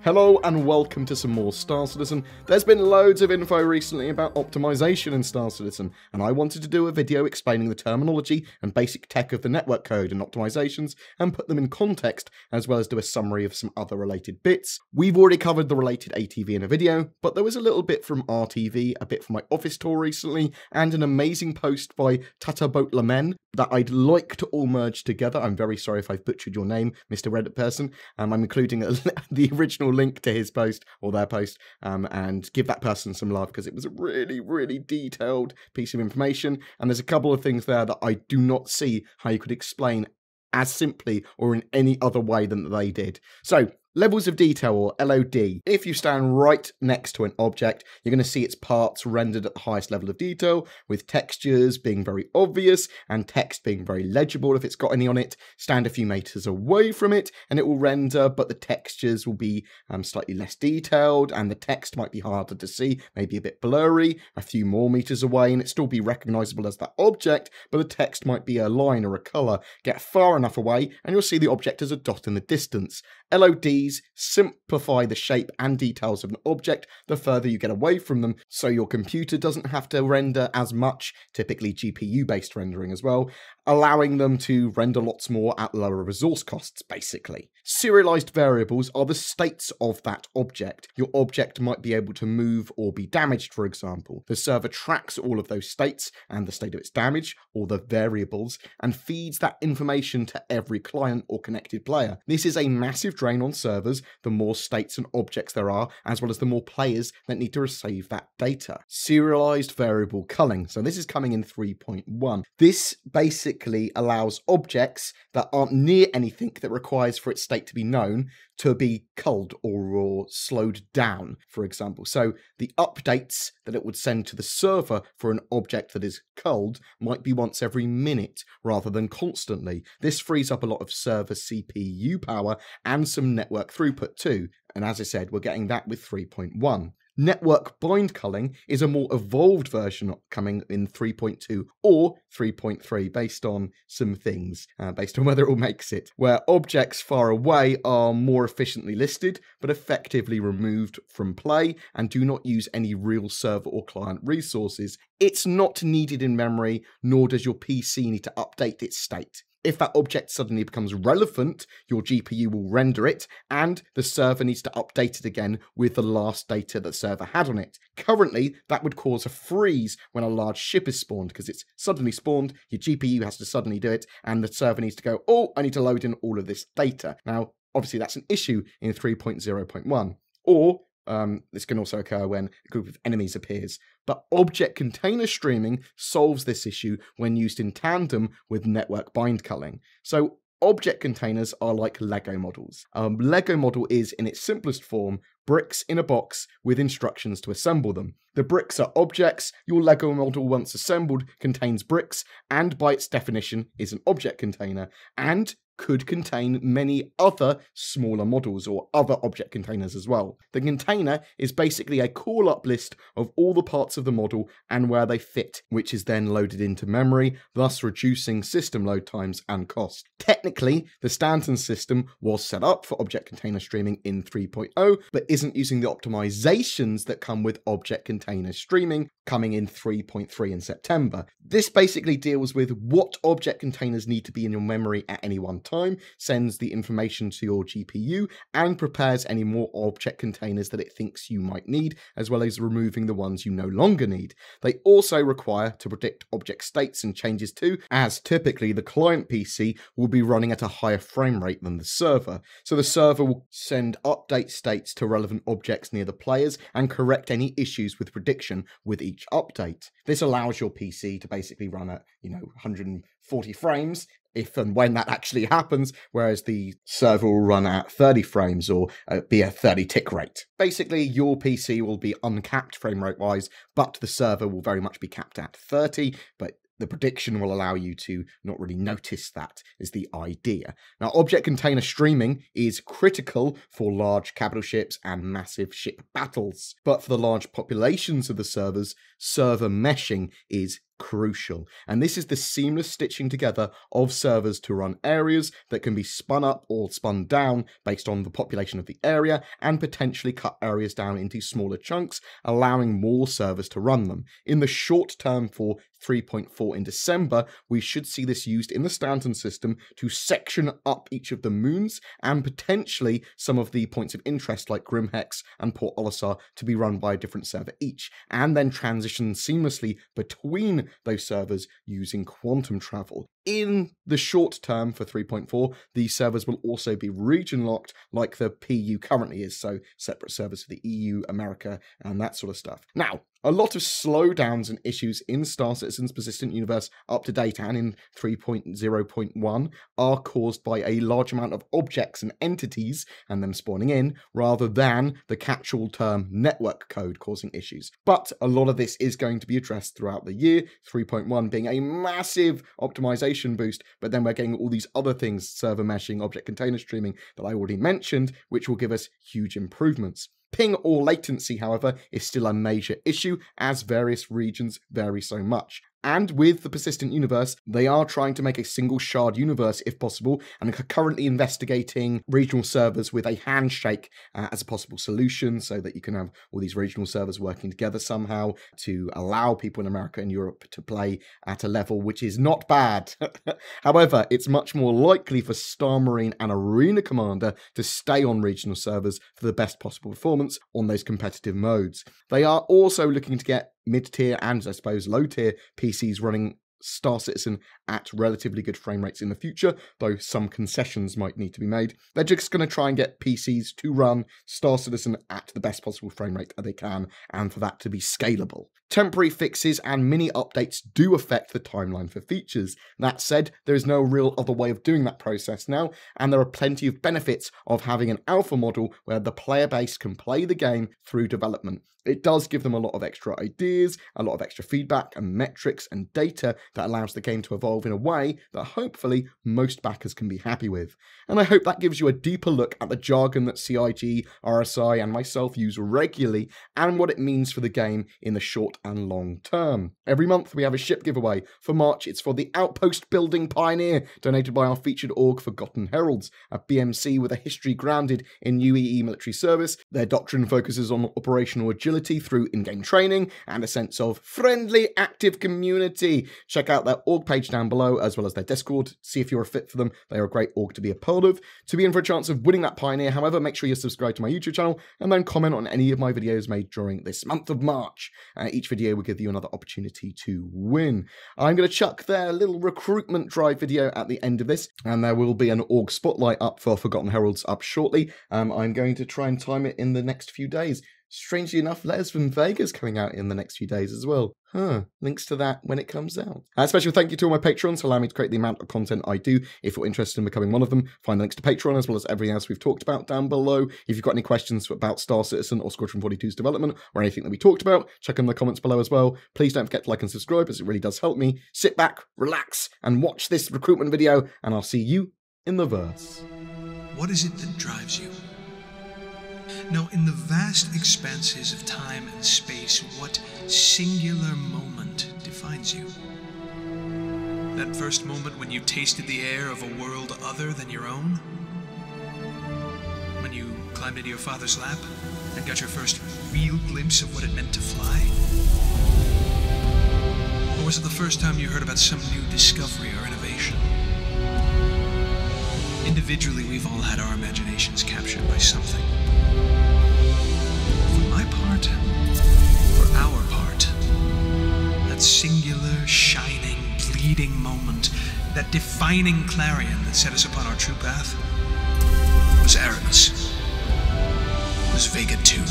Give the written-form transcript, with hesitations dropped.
Hello and welcome to some more Star Citizen. There's been loads of info recently about optimization in Star Citizen, and I wanted to do a video explaining the terminology and basic tech of the network code and optimizations, and put them in context, as well as do a summary of some other related bits. We've already covered the related ATV in a video, but there was a little bit from RTV, a bit from my office tour recently, and an amazing post by Tataboatlamen that I'd like to all merge together. I'm very sorry if I've butchered your name, Mr. Reddit person. I'm including the original link to his post, or their post, and give that person some love, because it was a really, really detailed piece of information, and there's a couple of things there that I do not see how you could explain as simply or in any other way than they did. So, levels of detail, or LOD. If you stand right next to an object, you're going to see its parts rendered at the highest level of detail, with textures being very obvious and text being very legible if it's got any on it. Stand a few meters away from it and it will render, but the textures will be slightly less detailed and the text might be harder to see, maybe a bit blurry. A few more meters away and it still be recognizable as that object, but the text might be a line or a color. Get far enough away and you'll see the object as a dot in the distance. LODs simplify the shape and details of an object the further you get away from them, so your computer doesn't have to render as much, typically GPU-based rendering as well, allowing them to render lots more at lower resource costs, basically. Serialized variables are the states of that object. Your object might be able to move or be damaged, for example. The server tracks all of those states and the state of its damage, or the variables, and feeds that information to every client or connected player. This is a massive drain on servers, the more states and objects there are, as well as the more players that need to receive that data. Serialized variable culling. So this is coming in 3.1. This basically allows objects that aren't near anything that requires for its state to be known to be culled or slowed down, for example. So the updates that it would send to the server for an object that is culled might be once every minute rather than constantly. This frees up a lot of server CPU power and some network throughput too. And as I said, we're getting that with 3.1. Network bind culling is a more evolved version coming in 3.2 or 3.3 based on some things, based on whether it all makes it, where objects far away are more efficiently listed but effectively removed from play and do not use any real server or client resources. It's not needed in memory, nor does your PC need to update its state. If that object suddenly becomes relevant, your GPU will render it, and the server needs to update it again with the last data the server had on it. Currently, that would cause a freeze when a large ship is spawned, because it's suddenly spawned, your GPU has to suddenly do it, and the server needs to go, oh, I need to load in all of this data. Now, obviously that's an issue in 3.0.1. Or this can also occur when a group of enemies appears. But object container streaming solves this issue when used in tandem with network bind culling. So object containers are like Lego models. Lego model is, in its simplest form, bricks in a box with instructions to assemble them. The bricks are objects. Your Lego model, once assembled, contains bricks, and by its definition is an object container, and could contain many other smaller models or other object containers as well. The container is basically a call-up list of all the parts of the model and where they fit, which is then loaded into memory, thus reducing system load times and cost. Technically, the Stanton system was set up for object container streaming in 3.0, but isn't using the optimizations that come with object container streaming, coming in 3.3 in September. This basically deals with what object containers need to be in your memory at any one time, sends the information to your GPU, and prepares any more object containers that it thinks you might need, as well as removing the ones you no longer need. They also require to predict object states and changes too, as typically the client PC will be running at a higher frame rate than the server. So the server will send update states to relevant objects near the players and correct any issues with prediction with each update. This allows your PC to basically run at, 140 frames, if and when that actually happens, whereas the server will run at 30 frames or be a 30 tick rate. Basically, your PC will be uncapped frame rate wise, but the server will very much be capped at 30, but the prediction will allow you to not really notice that, is the idea. Now, object container streaming is critical for large capital ships and massive ship battles, but for the large populations of the servers, server meshing is crucial. And this is the seamless stitching together of servers to run areas that can be spun up or spun down based on the population of the area, and potentially cut areas down into smaller chunks, allowing more servers to run them. In the short term for 3.4 in December, we should see this used in the Stanton system to section up each of the moons, and potentially some of the points of interest like Grimhex and Port Olisar to be run by a different server each, and then transition seamlessly between those servers using quantum travel. In the short term for 3.4, these servers will also be region locked like the PU currently is, so separate servers for the EU, America, and that sort of stuff. Now, a lot of slowdowns and issues in Star Citizen's persistent universe up to date and in 3.0.1 are caused by a large amount of objects and entities and them spawning in, rather than the catch-all term network code causing issues. But a lot of this is going to be addressed throughout the year, 3.1 being a massive optimization boost, but then we're getting all these other things, server meshing, object container streaming, that I already mentioned, which will give us huge improvements. Ping or latency, however, is still a major issue, as various regions vary so much. And with the persistent universe, they are trying to make a single shard universe if possible, and are currently investigating regional servers with a handshake as a possible solution, so that you can have all these regional servers working together somehow to allow people in America and Europe to play at a level which is not bad. However, it's much more likely for Star Marine and Arena Commander to stay on regional servers for the best possible performance on those competitive modes. They are also looking to get mid-tier and, I suppose, low-tier PCs running Star Citizen at relatively good frame rates in the future, though some concessions might need to be made. They're just going to try and get PCs to run Star Citizen at the best possible frame rate that they can, and for that to be scalable. Temporary fixes and mini updates do affect the timeline for features. That said, there is no real other way of doing that process now, and there are plenty of benefits of having an alpha model where the player base can play the game through development. It does give them a lot of extra ideas, a lot of extra feedback and metrics and data that allows the game to evolve in a way that hopefully most backers can be happy with. And I hope that gives you a deeper look at the jargon that CIG, RSI and myself use regularly, and what it means for the game in the short and long term. Every month we have a ship giveaway. For March it's for the Outpost Building Pioneer, donated by our featured org Forgotten Heralds, a BMC with a history grounded in UEE military service. Their doctrine focuses on operational agility through in-game training and a sense of friendly, active community. Check out their org page down below, as well as their Discord. See if you're a fit for them. They are a great org to be a part of. To be in for a chance of winning that Pioneer, however, make sure you're subscribed to my YouTube channel and then comment on any of my videos made during this month of March. Each video will give you another opportunity to win. I'm going to chuck their little recruitment drive video at the end of this, and there will be an org spotlight up for Forgotten Heralds up shortly. I'm going to try and time it in the next few days. Strangely enough, Letters from Vega's coming out in the next few days as well. Links to that when it comes out. A special thank you to all my patrons for allowing me to create the amount of content I do. If you're interested in becoming one of them, find the links to Patreon as well as everything else we've talked about down below. If you've got any questions about Star Citizen or Squadron 42's development or anything that we talked about, check in the comments below as well. Please don't forget to like and subscribe, as it really does help me. Sit back, relax, and watch this recruitment video, and I'll see you in the verse. What is it that drives you? Now, in the vast expanses of time and space, what singular moment defines you? That first moment when you tasted the air of a world other than your own? When you climbed into your father's lap and got your first real glimpse of what it meant to fly? Or was it the first time you heard about some new discovery or innovation? Individually, we've all had our imaginations captured by something. For my part, for our part, that singular, shining, bleeding moment, that defining clarion that set us upon our true path, was Aramis, was Vega 2.